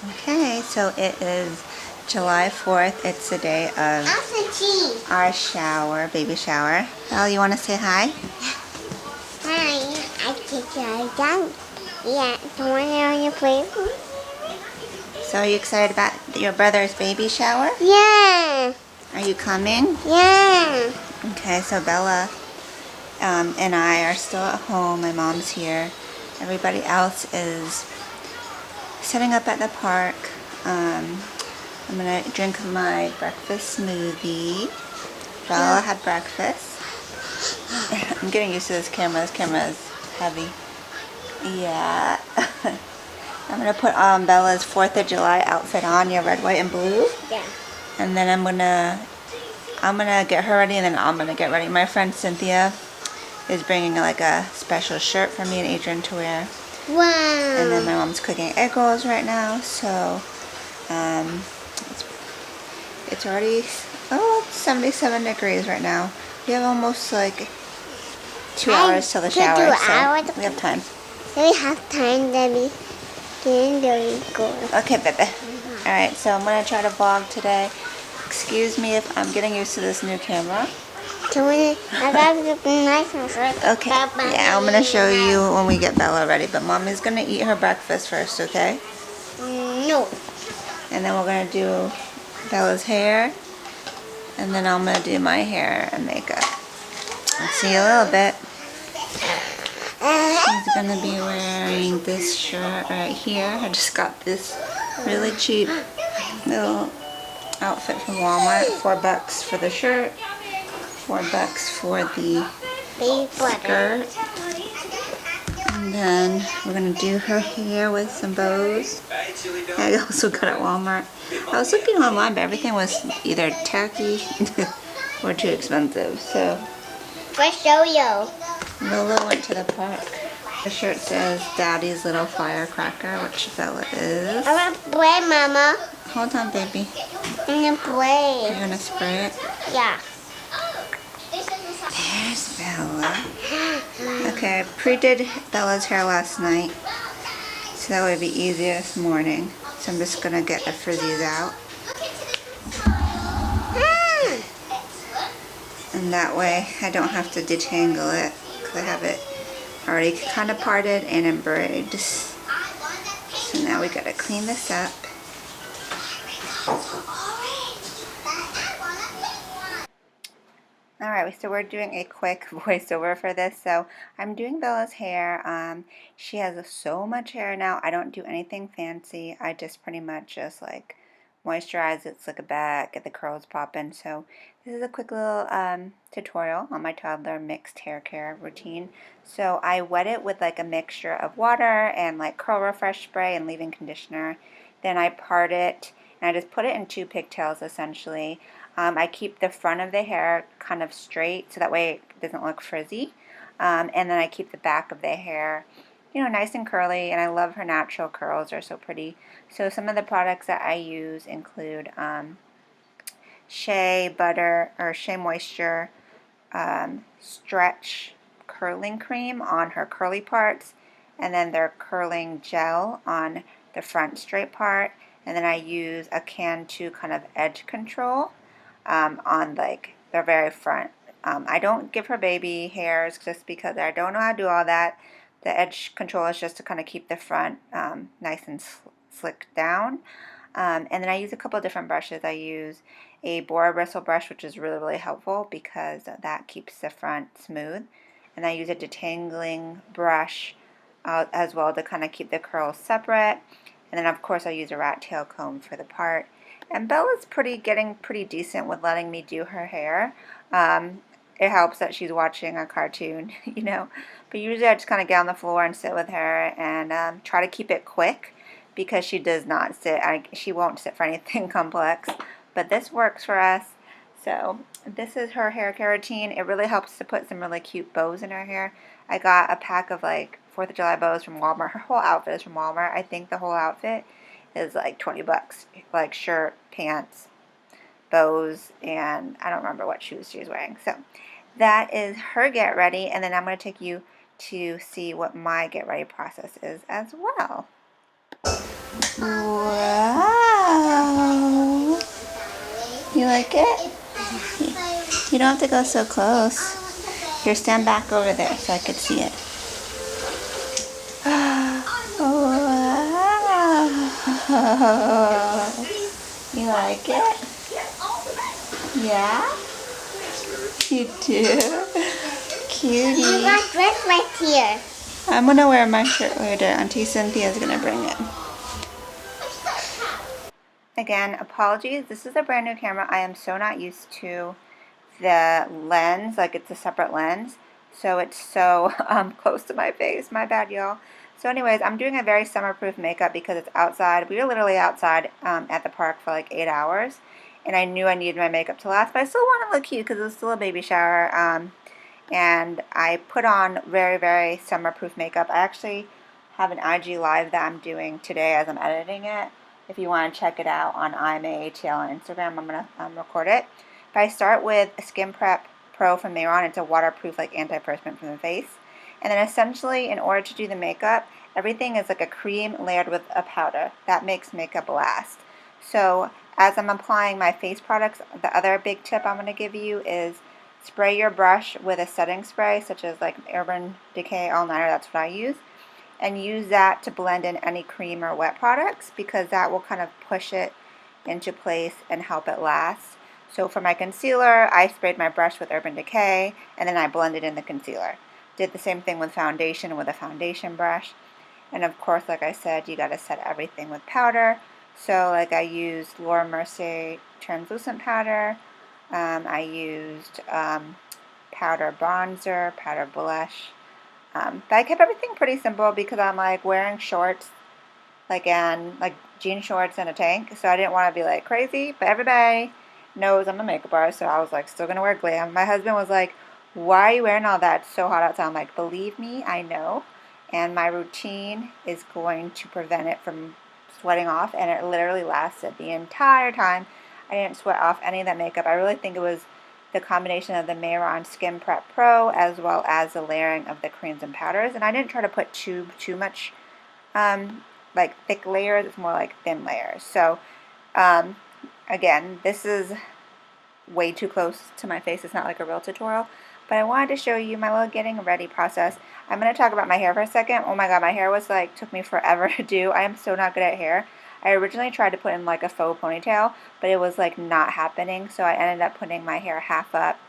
Okay, so it is July 4th. It's the day of our shower, baby shower. Belle, you want to say hi? Hi, I think you're done. Yeah, the one on your plate. So are you excited about your brother's baby shower? Yeah, Are you coming? yeah. Okay, so Bella and I are still at home. My mom's here. Everybody else is setting up at the park. I'm gonna drink my breakfast smoothie. Bella had breakfast. I'm getting used to this camera. This camera is heavy. Yeah. I'm gonna put Bella's 4th of July outfit on, your red, white, and blue. Yeah. And then I'm gonna get her ready, and then I'm gonna get ready. My friend Cynthia is bringing like a special shirt for me and Adrian to wear. Wow. And then my mom's cooking egg rolls right now, so it's already 77 degrees right now. We have almost like 2 hours till the shower, so we have time. We have time, Debbie. Getting very good. Okay, baby. Alright, so I'm going to try to vlog today. Excuse me if I'm getting used to this new camera. I got to be nice and short. Okay, yeah, I'm going to show you when we get Bella ready, but Mommy's going to eat her breakfast first, okay? No. And then we're going to do Bella's hair, and then I'm going to do my hair and makeup. I'll see you a little bit. She's going to be wearing this shirt right here. I just got this really cheap little outfit from Walmart. $4 for the shirt, $4 for the skirt. And then we're going to do her hair with some bows. I also got it at Walmart. I was looking online, but everything was either tacky or too expensive. So Let's show you. Lola went to the park. The shirt says Daddy's Little Firecracker, which Bella is. I want to play, Mama. Hold on, baby. I'm going to play. You're going to spray it? Yeah. There's Bella. Okay, I pre-did Bella's hair last night, so that would be easier this morning. So I'm just going to get the frizzies out. And that way I don't have to detangle it, because I have it already kind of parted and in braids. So now we got to clean this up. Alright, so we're doing a quick voiceover for this. So I'm doing Bella's hair. She has so much hair now. I don't do anything fancy. I just pretty much just like moisturize it, slick it back, get the curls popping. So this is a quick little tutorial on my toddler mixed hair care routine. So I wet it with like a mixture of water and like curl refresh spray and leave-in conditioner. Then I part it and I just put it in 2 pigtails essentially. I keep the front of the hair kind of straight so that way it doesn't look frizzy. And then I keep the back of the hair, you know, nice and curly, and I love her natural curls. They're so pretty. So some of the products that I use include Shea Butter or Shea Moisture Stretch Curling Cream on her curly parts, and then their curling gel on the front straight part, and then I use a Can-2 kind of edge control on like the very front. I don't give her baby hairs just because I don't know how to do all that. The edge control is just to kind of keep the front nice and slick down. And then I use a couple of different brushes. I use a boar bristle brush, which is really, really helpful because that keeps the front smooth. And I use a detangling brush as well to kind of keep the curls separate. And then of course I use a rat tail comb for the part. And Bella's getting pretty decent with letting me do her hair. It helps that she's watching a cartoon, you know. But usually I just kind of get on the floor and sit with her and try to keep it quick because she does not sit. She won't sit for anything complex. But this works for us. So this is her hair care routine. It really helps to put some really cute bows in her hair. I got a pack of like 4th of July bows from Walmart. Her whole outfit is from Walmart. I think the whole outfit is like $20, like shirt, pants, bows, and I don't remember what shoes she's wearing. So that is her get ready, and then I'm going to take you to see what my get ready process is as well. Wow. You like it? You don't have to go so close. Here, stand back over there so I could see it. Wow. You like it? Yeah? You do? Cutie. You got dress right here. I'm gonna wear my shirt later. Auntie Cynthia's gonna bring it. Again, apologies. This is a brand new camera. I am so not used to the lens, like it's a separate lens. So it's so close to my face. My bad, y'all. So anyways, I'm doing a very summer-proof makeup because it's outside. We were literally outside at the park for like 8 hours. And I knew I needed my makeup to last, but I still want to look cute because it was still a baby shower. And I put on very, very summer-proof makeup. I actually have an IG live that I'm doing today as I'm editing it. If you want to check it out on IMAATL on Instagram, I'm going to record it. But I start with a Skin Prep Pro from Mayron. It's a waterproof, like, antiperspirant from the face. And then essentially, in order to do the makeup, everything is like a cream layered with a powder. That makes makeup last. So as I'm applying my face products, the other big tip I'm going to give you is spray your brush with a setting spray, such as like Urban Decay All Nighter. That's what I use. And use that to blend in any cream or wet products because that will kind of push it into place and help it last. So for my concealer, I sprayed my brush with Urban Decay and then I blended in the concealer. Did the same thing with foundation with a foundation brush. And of course, like I said, you got to set everything with powder. So like I used Laura Mercier translucent powder. I used powder bronzer, powder blush. But I kept everything pretty simple because I'm like wearing shorts, like jean shorts and a tank, so I didn't want to be like crazy. But everybody knows I'm a makeup artist, so I was like still gonna wear glam. My husband was like, "Why are you wearing all that? It's so hot outside." I'm like, "Believe me, I know." And my routine is going to prevent it from sweating off, and it literally lasted the entire time. I didn't sweat off any of that makeup. I really think it was the combination of the Mayron Skin Prep Pro as well as the layering of the creams and powders. And I didn't try to put too much like thick layers. It's more like thin layers. So again, this is way too close to my face. It's not like a real tutorial. But I wanted to show you my little getting ready process. I'm going to talk about my hair for a second. Oh my god, my hair was like, took me forever to do. I am so not good at hair. I originally tried to put in like a faux ponytail, but it was like not happening. So I ended up putting my hair half up,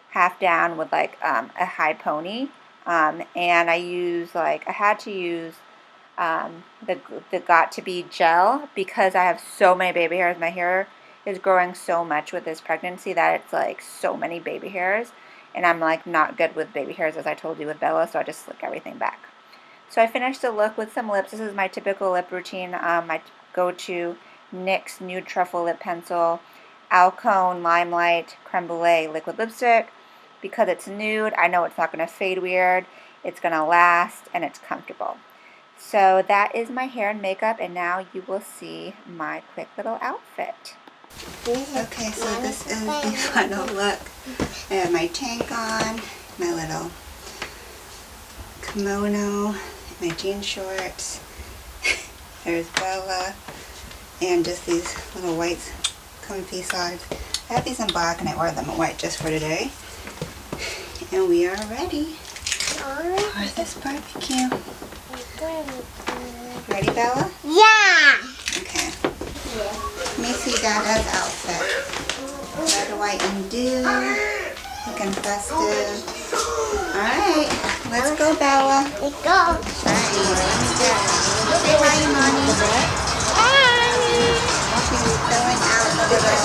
half down with like a high pony. And I used like, I had to use the Got To Be gel because I have so many baby hairs. My hair is growing so much with this pregnancy that it's like so many baby hairs. And I'm like not good with baby hairs, as I told you with Bella, so I just slick everything back. So I finished the look with some lips. This is my typical lip routine. My go-to NYX Nude Truffle Lip Pencil, Alcone Limelight Creme Brulee Liquid Lipstick. Because it's nude, I know it's not going to fade weird. It's going to last, and it's comfortable. So that is my hair and makeup, and now you will see my quick little outfit. Okay, so this is the final look. I have my tank on, my little kimono, my jean shorts. There's Bella, and just these little white comfy sides. I have these in black and I wore them in white just for today. And we are ready for this barbecue. Ready, Bella? Yeah. Okay. Let me see Dada's outfit. Red, white, and dew. Looking festive. Alright, let's go, Bella. Let's go. Alright, let me get it. Say hi, Mommy. She's filling out the little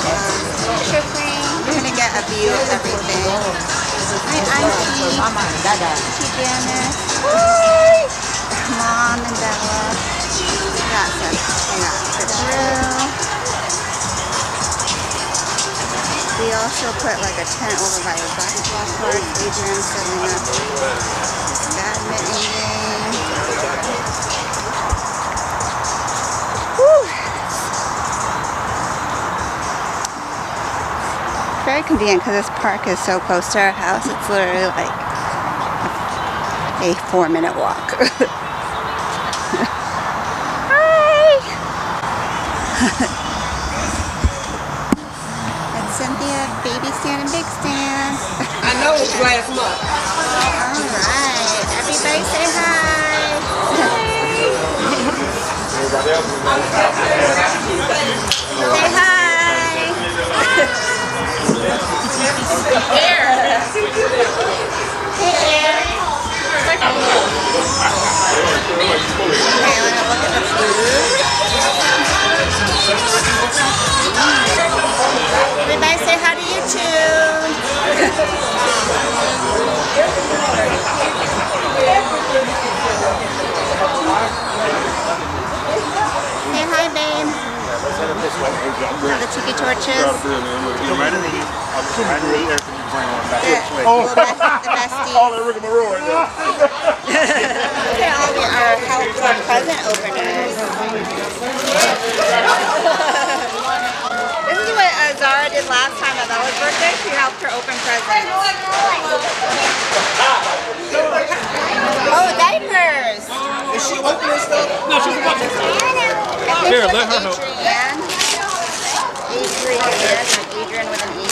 picture frame. We're going to get a view of everything. Hi, Auntie. Mama, Dada. Auntie Janice. Hi. Mom and Bella. We got the grill. We also put like a tent over by the basketball court. Adrian setting up this badminton game. Whew. Very convenient because this park is so close to our house. It's literally like a 4-minute walk. Hi! And Cynthia, baby stand and big stand. I know it's last month. Alright, everybody say hi. Say hi. Here. Hey, Air. Okay, let's look at the food. Everybody say hi to YouTube. Say hi, babe. The tiki torches. The besties. Look at all our helpful present openers. This is what Zara did last time at Bella's birthday. She helped her open presents. Oh, diapers! Is she opening stuff? No, she's watching. Here, let her help. Adrian with an E.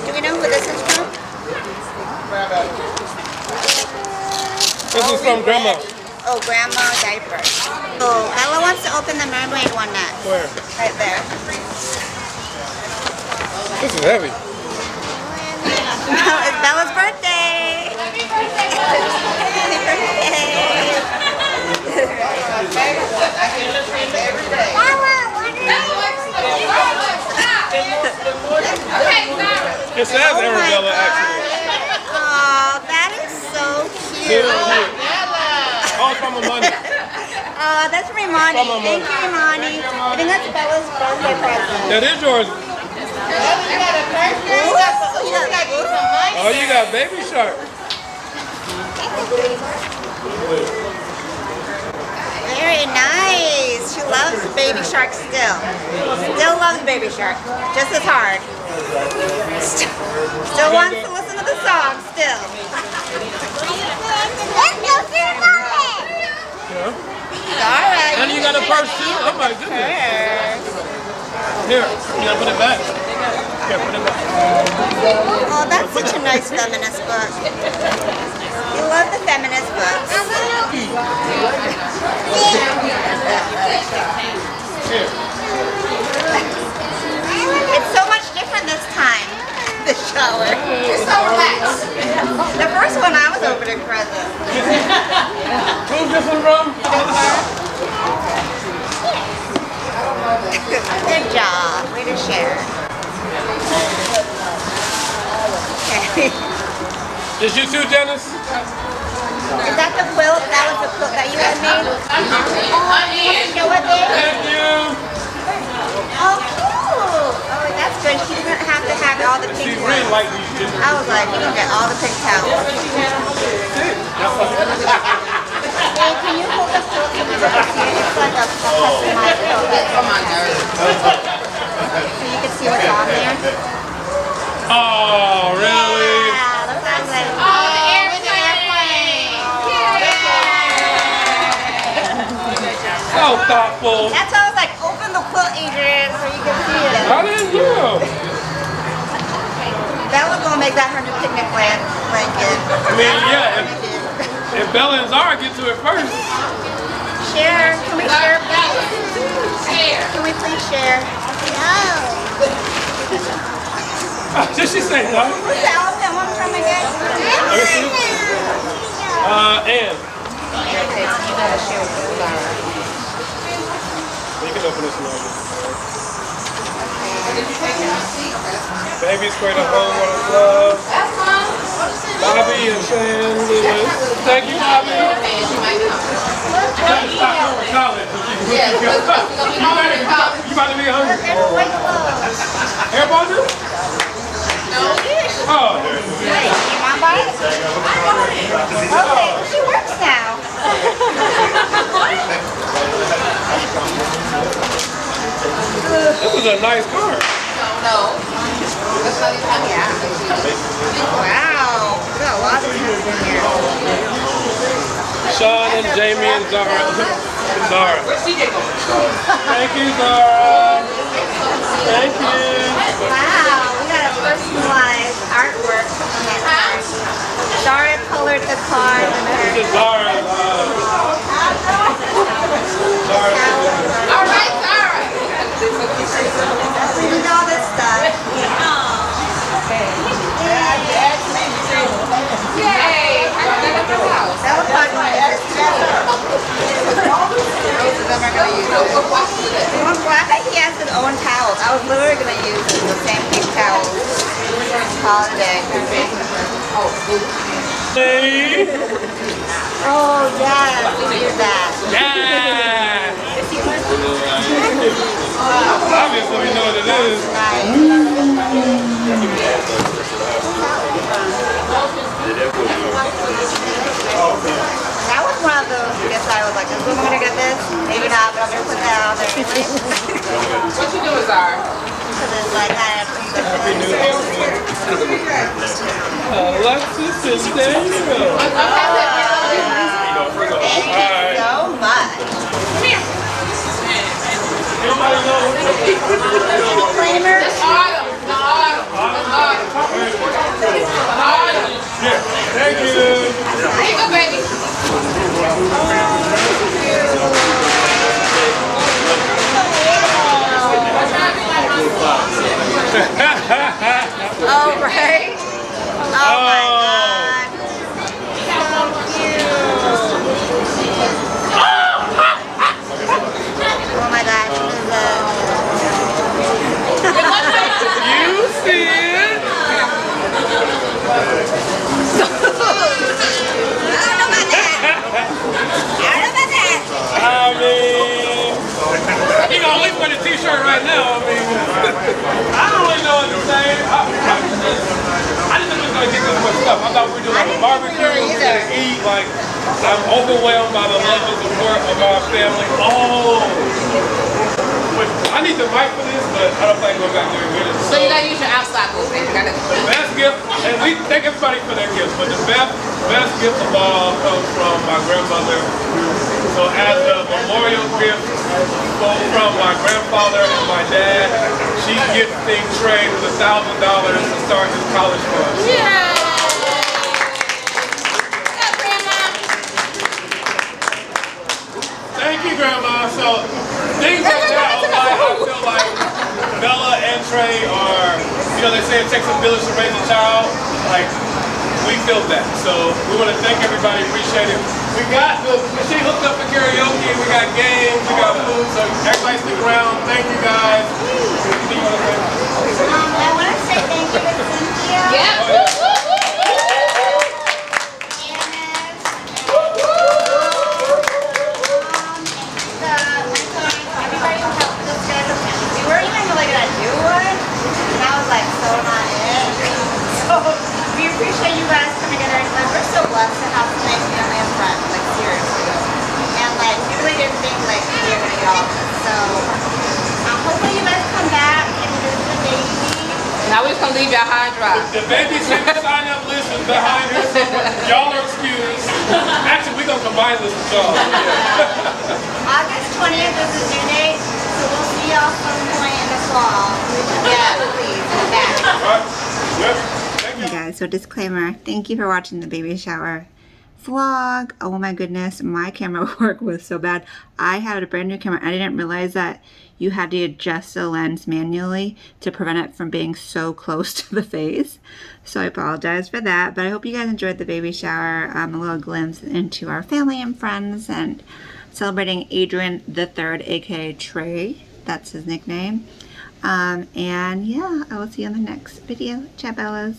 Do we know who this is from? This is from Grandma. Oh, Grandma diapers. Oh, Ella wants to open the mermaid one next. Where? Right there. This is heavy. It's Bella's birthday. Happy birthday. Happy birthday. It says Arabella, actually. Oh, that is so cute. Oh, it's from Amani. Oh, that's from Imani. Thank you, Imani. I think that's Bella's birthday present. That is yours. Oh, you got Baby Shark. Very nice. She loves Baby Shark still. Still loves Baby Shark. Just as hard. Still wants to listen to the song still. Alright. And you got a purse too? Oh my goodness. Here, you gotta put it back. Here, put it back. Oh, that's such a nice feminist book. You love the feminist books. Here. It's so much different this time. The shower. It's so relaxed. The first one I was opening presents. Who's this one from? Good job. Way to share. Okay. Is you too, Janice? Is that the quilt? That was the quilt that you had made? Show it there. Thank you. Oh, cool. Oh, that's good. She doesn't have to have all the She pink really ones. like these dishes. I was like, you can get all the pink towels. Hey, can you hold the quilt so we can see it? It's like a customized quilt. So you can see what's on there. Oh, really? Yeah, that's what I was like. Oh, the airplane. So thoughtful. That's why I was like, open the quilt, Adrian, so you can see it. How did you do? Bella's gonna make that her new picnic blanket. I mean, yeah, if Bella and Zara get to it first. Share. Can we share, please? Can we please share? No. Did she say no? Who's the elephant one from again? Let me see. Ann. You can open this one. Baby's create a home with love. Bobby and Sam Lewis. Thank you, Bobby. Trying to stop her with college. You about to be hungry? Hair bundle? Oh, there it is. Hey, you want to buy it? Okay, she works now. This is a nice car. No. That's not even Wow. We got a lot of things in here. Sean and Jamie and Zara. Zara. Where's CJ going? Thank you, Zara. Thank you. Wow, we got a personalized artwork on that card. Zara colored the card. This is Zara. All right, Zara. We did all this stuff. Yay! That was fun. Both of them are going to use it. I'm glad that he has his own towels. I was literally going to use the same pink towels. Holiday. Hey. Oh, yes. We do that. Yeah. Obviously, we know what it is. That was one of those gifts I was like, is Boom gonna get this? Maybe not, but I'm gonna put that out there anyway. What you doing, Zara? Because it's like, Alexis and Daniel. thank you so much. Anybody know? Disclaimer. Yeah. Thank you. There you go, baby. Oh, right? Oh my God. So cute. Oh my gosh, You see it? I mean, you know, at least wear the t-shirt right now. I mean, I don't really know what to say. I just think we're going to get this much stuff. I thought we were doing like a barbecue, we were going to eat. Like, I'm overwhelmed by the love and support of our family. I need the mic for this, but I don't think we're back there and get it. So you gotta use your outside movement. You gotta. The best gift, and we thank everybody for their gifts, but the best gift of all comes from my grandmother. So as a memorial gift both from my grandfather and my dad, she's gifting Trey with $1,000 to start his college fund. Yeah. Thank you, Grandma. So things like that, I feel like Bella and Trey are, you know, they say it takes a village to raise a child. Like, we feel that. So we want to thank everybody, appreciate it. We got the machine hooked up for karaoke, we got games, we got food, so everybody stick around. Thank you guys. I want to say thank you to Cynthia. Yep. everybody who helped us get it. We weren't even really gonna do one, and I was like, so not it. So we appreciate you guys coming together, and like, we're so blessed to have some nice family and friends, like seriously. And like, we really didn't think like we were gonna get all this. So hopefully you guys come back and visit the baby. Now we're just gonna leave y'all high and dry. The baby's sign up list is behind her somewhere. Y'all are excused. Actually, we're gonna combine this with y'all. August 20th is the due date, so we'll see y'all some point in the fall. Yeah, please, back. Alright. Yep. Thank you. Hey guys, so disclaimer, thank you for watching the baby shower vlog. Oh my goodness, my camera work was so bad. I had a brand new camera. I didn't realize that you had to adjust the lens manually to prevent it from being so close to the face. So I apologize for that, but I hope you guys enjoyed the baby shower, a little glimpse into our family and friends, and celebrating Adrian the Third, aka Trey. That's his nickname. And yeah, I will see you on the next video. Ciao, Bellas.